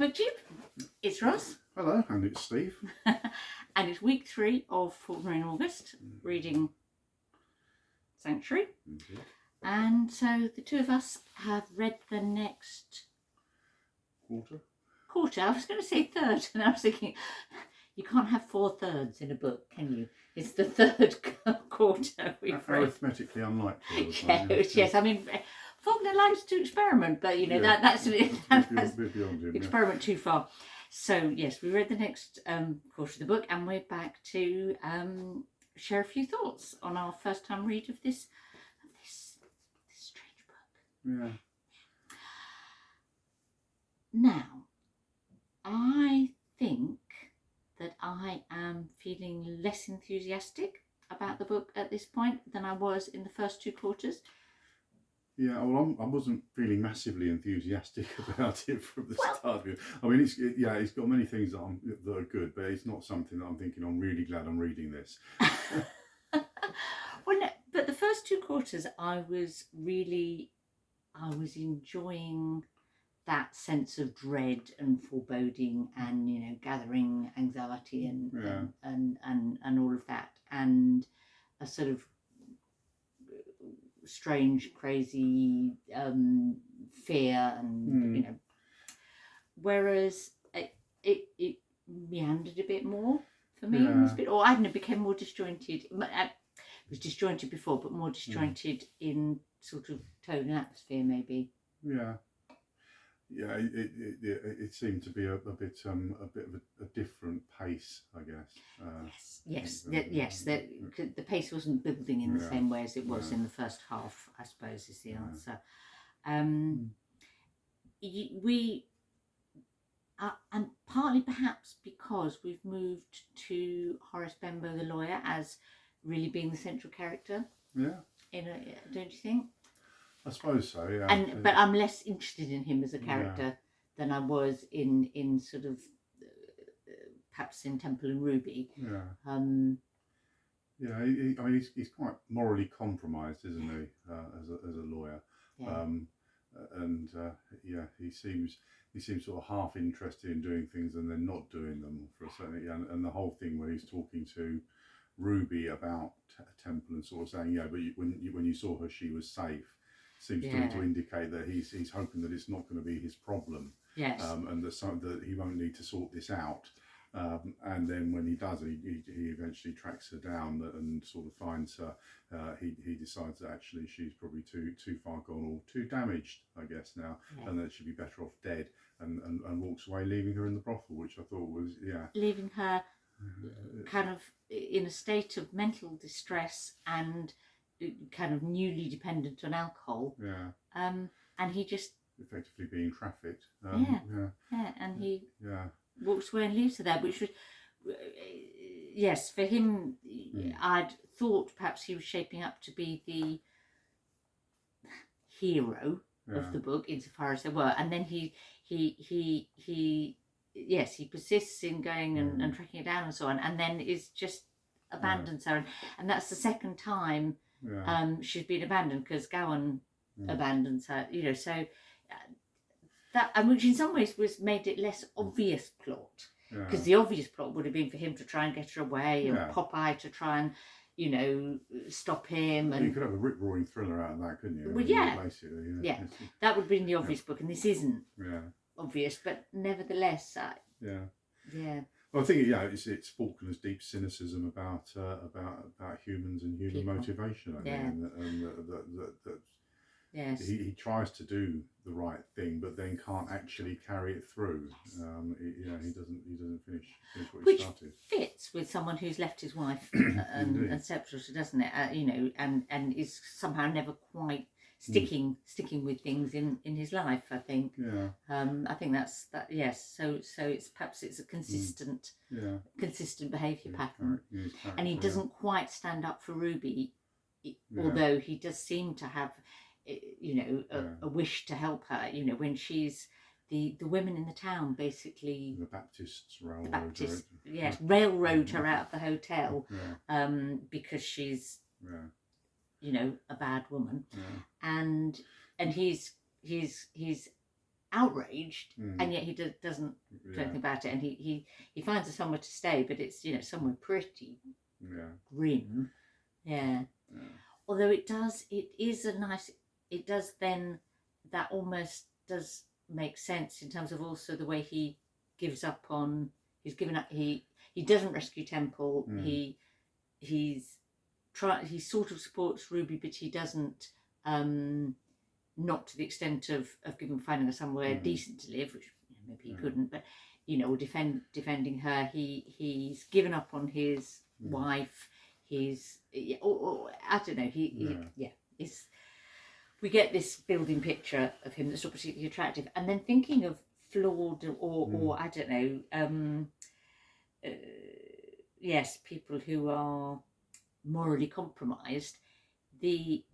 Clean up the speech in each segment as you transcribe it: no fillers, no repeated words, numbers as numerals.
BookTube. It's Ross. Hello, and it's Steve. And it's week 3 of Faulkner in August, reading Sanctuary. Indeed. And so the two of us have read the next Quarter. I was going to say third, and I was thinking, you can't have 4 thirds in a book, can you? It's the third quarter we've read. Arithmetically unlikely. Yes. I mean, Faulkner likes to experiment, but you know that's beyond him, experiment too far. So yes, we read the next quarter of the book, and we're back to share a few thoughts on our first time read of this strange book. Yeah. Now, I think that I am feeling less enthusiastic about the book at this point than I was in the first 2 quarters. Yeah, well, I wasn't feeling massively enthusiastic about it from the start of it. I mean, it's got many things that are good, but it's not something that I'm thinking, I'm really glad I'm reading this. Well, no, but the first 2 quarters, I was enjoying that sense of dread and foreboding and, you know, gathering anxiety and all of that, and a sort of strange, crazy fear, and you know, whereas it meandered a bit more for me in this bit, or I don't know, became more disjointed. It was disjointed before, but more disjointed in sort of tone and atmosphere, maybe. Yeah. Yeah, it seemed to be a bit of a different pace, I guess. Yes. The pace wasn't building in the same way as it was in the first half, I suppose, is the answer. And partly perhaps because we've moved to Horace Benbow, the lawyer, as really being the central character. Yeah. Don't you think? I suppose so, yeah. But I'm less interested in him as a character than I was in sort of perhaps in Temple and Ruby. Yeah. I mean, he's quite morally compromised, isn't he, as a lawyer? Yeah. He seems sort of half interested in doing things and then not doing them for a certain. And the whole thing where he's talking to Ruby about Temple and sort of saying, but when you saw her, she was safe. Seems to indicate that he's hoping that it's not going to be his problem. Yes. And that he won't need to sort this out. And then when he does, he eventually tracks her down and sort of finds her. He decides that actually she's probably too far gone or too damaged, I guess now, and that she'd be better off dead. And walks away, leaving her in the brothel, which I thought was leaving her kind of in a state of mental distress and kind of newly dependent on alcohol. And he just effectively being trafficked. And he walks away and leaves her there, which was for him. I'd thought perhaps he was shaping up to be the hero of the book insofar as there were, and then he persists in going and tracking her down and so on, and then is just abandons her, and that's the second time she's been abandoned, because Gowan abandons her, you know, so that, and which in some ways made it less obvious plot, because the obvious plot would have been for him to try and get her away and Popeye to try and, you know, stop him. And you could have a rip-roaring thriller out of that, couldn't you? Well, basically, that would have been the obvious book, and this isn't obvious, but nevertheless, Well, I think it's Faulkner's deep cynicism about humans and human motivation. I mean, and that he tries to do the right thing, but then can't actually carry it through. He doesn't finish what he started. Which fits with someone who's left his wife and separated, doesn't it? And is somehow never quite sticking with things in his life, I think. I think that's that. Yes. So it's a consistent behaviour pattern, and he doesn't quite stand up for Ruby, although he does seem to have, you know, a wish to help her. You know, when she's the women in the town basically the Baptists railroad her out of the hotel because she's you know, a bad woman, and he's outraged, and yet he doesn't do anything about it. And he finds her somewhere to stay, but it's somewhere pretty grim. Yeah. Although it is a nice. It does then that almost does make sense in terms of also the way he gives up on. He's given up. He doesn't rescue Temple. He sort of supports Ruby, but he doesn't. Not to the extent of finding her somewhere decent to live, which maybe he couldn't, but defending her. He's given up on his wife. He's I don't know. We get this building picture of him that's not particularly attractive, and then thinking of flawed or I don't know. Yes, people who are morally compromised. The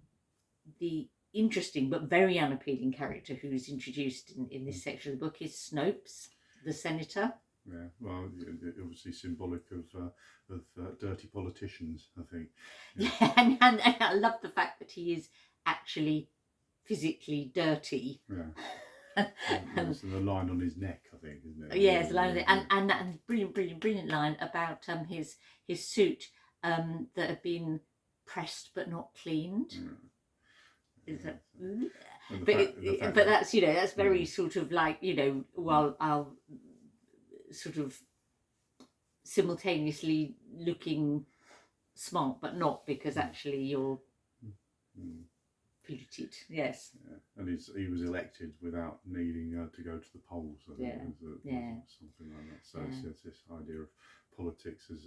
interesting but very unappealing character who's introduced in this section of the book is Snopes, the senator. Yeah, well, obviously symbolic of dirty politicians, I think. Yeah, and I love the fact that he is actually physically dirty. Yeah. There's the line on his neck, I think, isn't it? Yes, the line on it, and that brilliant line about his suit that had been pressed but not cleaned. Is that, but that's that's very sort of like while I'll sort of simultaneously looking smart but not, because actually you're polluted. Yes. Yeah. And he was elected without needing to go to the polls. I think, something like that. So it's this idea of politics as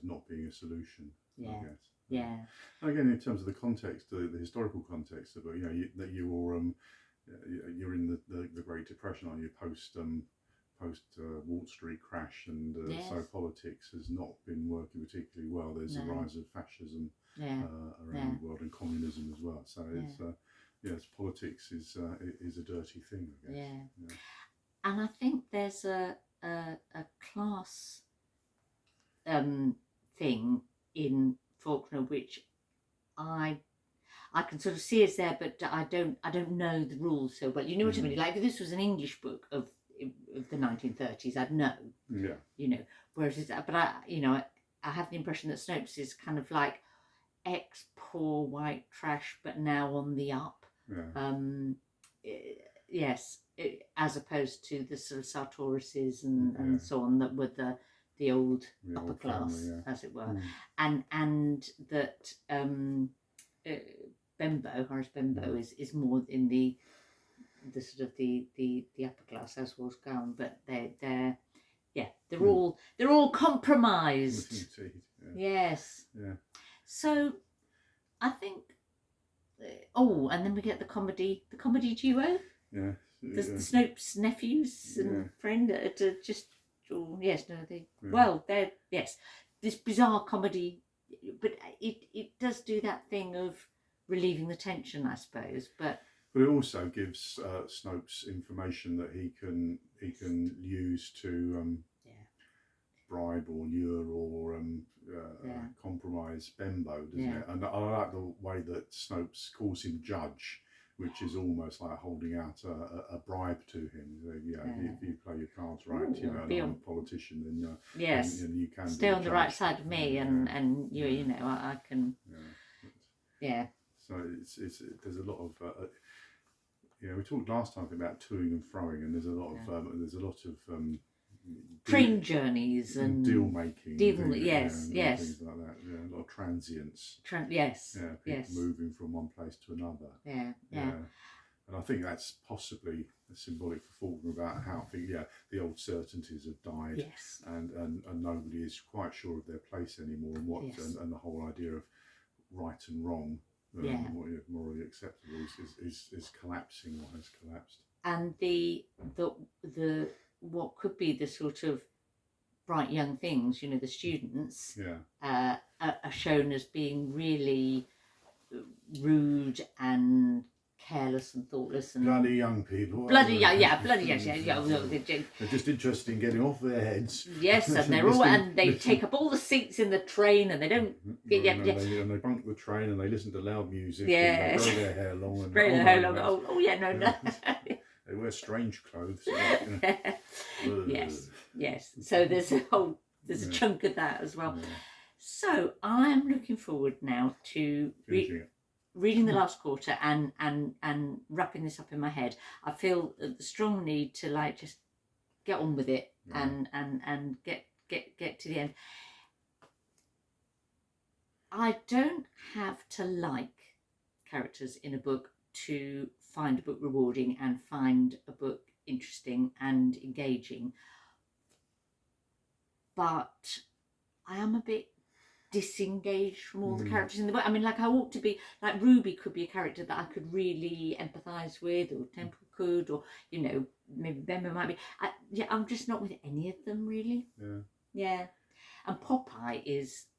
not being a solution. Yeah. I guess. Yeah. Again, in terms of the context, the historical context of it, that you're in the Great Depression, aren't you? Post Wall Street crash, and so politics has not been working particularly well. There's a rise of fascism around the world, and communism as well. So it's politics is a dirty thing, I guess. Yeah. And I think there's a class thing in Faulkner which I can sort of see is there, but I don't know the rules so well. You know what I mean? Like if this was an English book of the 1930s, I'd know. Yeah. Whereas but I have the impression that Snopes is kind of like ex-poor white trash, but now on the up. Yeah. Yes, as opposed to the sort of Sartorises and so on that were the old upper class, family, as it were, and that Horace Bembo is more in the sort of the upper class, as was Gowan, but they're all compromised. Yes. Yeah. So I think. And then we get the comedy duo. Yeah. The Snopes nephews and friend are just. Oh, yes, no, well, they're this bizarre comedy, but it does do that thing of relieving the tension, I suppose. But it also gives Snopes information that he can use to bribe or lure or compromise Bembo, doesn't it? And I like the way that Snopes calls him Judge, which is almost like holding out a bribe to him. If you play your cards right, and I'm a politician, then you can stay on the right side of me, and I can. Yeah. So it's there's a lot of we talked last time about toing and froing, and there's a lot of train journeys and deal making, things like that. Yeah, a lot of transience. People moving from one place to another. Yeah. And I think that's possibly symbolic for Faulkner about how the old certainties have died. Yes. And nobody is quite sure of their place anymore, and and the whole idea of right and wrong, what is morally acceptable is collapsing or has collapsed. And the what could be the sort of bright young things, the students, are shown as being really rude and careless and thoughtless and bloody young people. Bloody young. They're just interested in getting off their heads. Yes, and they're all they take up all the seats in the train, and they don't. And they bunk the train, and they listen to loud music. Yes. And they grow their hair long. No. They wear strange clothes. Yes. So there's a chunk of that as well. So I'm looking forward now to reading the last quarter and wrapping this up in my head. I feel the strong need to like just get on with it and get to the end. I don't have to like characters in a book to find a book rewarding and find a book interesting and engaging, but I am a bit disengaged from all the characters in the book. I mean, like, I ought to be like, Ruby could be a character that I could really empathise with, or Temple could, or maybe Bemba might be. I'm just not with any of them really. And Popeye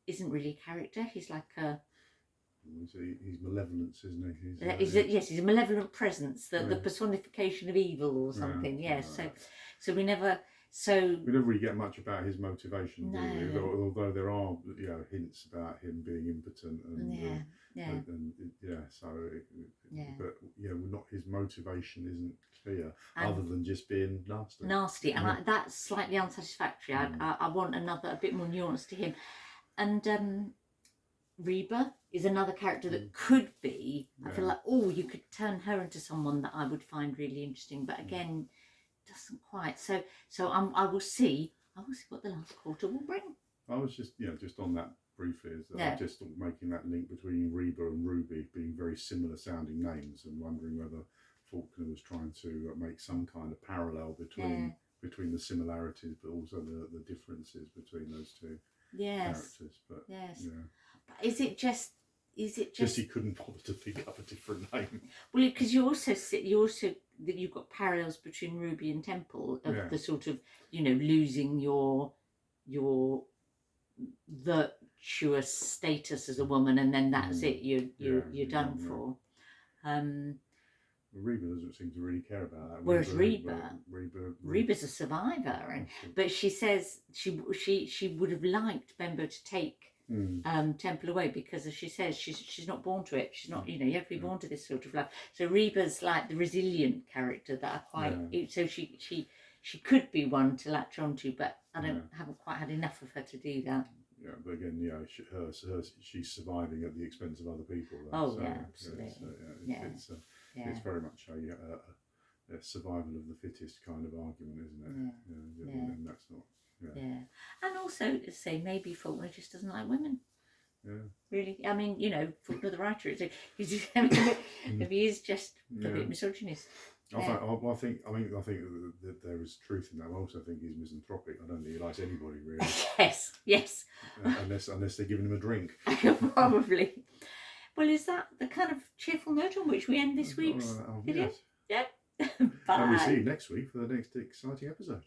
isn't really a character. He's like a he's malevolence, isn't he? He's a malevolent presence, the personification of evil or something. So we never really get much about his motivation, do we? Although there are hints about him being impotent but not, his motivation isn't clear, other than just being nasty, and that's slightly unsatisfactory. I want a bit more nuance to him. And Reba is another character that could be, I feel like, you could turn her into someone that I would find really interesting, but again, doesn't quite. So I will see what the last quarter will bring. I was just on that briefly, I just making that link between Reba and Ruby being very similar sounding names, and wondering whether Faulkner was trying to make some kind of parallel between the similarities, but also the differences between those two characters. But but is it just he couldn't bother to pick up a different name? Well, because you've got parallels between Ruby and Temple of the sort of losing your virtuous status as a woman, and then that's it. You're done for. Reba doesn't seem to really care about that. Whereas Reba's a survivor, but she says she would have liked Bembo to take Temple away, because, as she says, she's not born to it. She's not, you have to be born to this sort of life. So Reba's like the resilient character that I quite. So she could be one to latch onto, but I haven't quite had enough of her to do that. Yeah, but again, she's surviving at the expense of other people. Absolutely. It's very much a survival of the fittest kind of argument, isn't it? And that's not. And also, say, maybe Faulkner just doesn't like women. Really, I mean, Faulkner the writer, maybe he is just a bit misogynist. I think that there is truth in that. I also think he's misanthropic. I don't think he likes anybody, really. Yes. Unless they're giving him a drink. Probably. Well, is that the kind of cheerful note on which we end this week's video? Yes. Yeah. Bye. And we'll see you next week for the next exciting episode.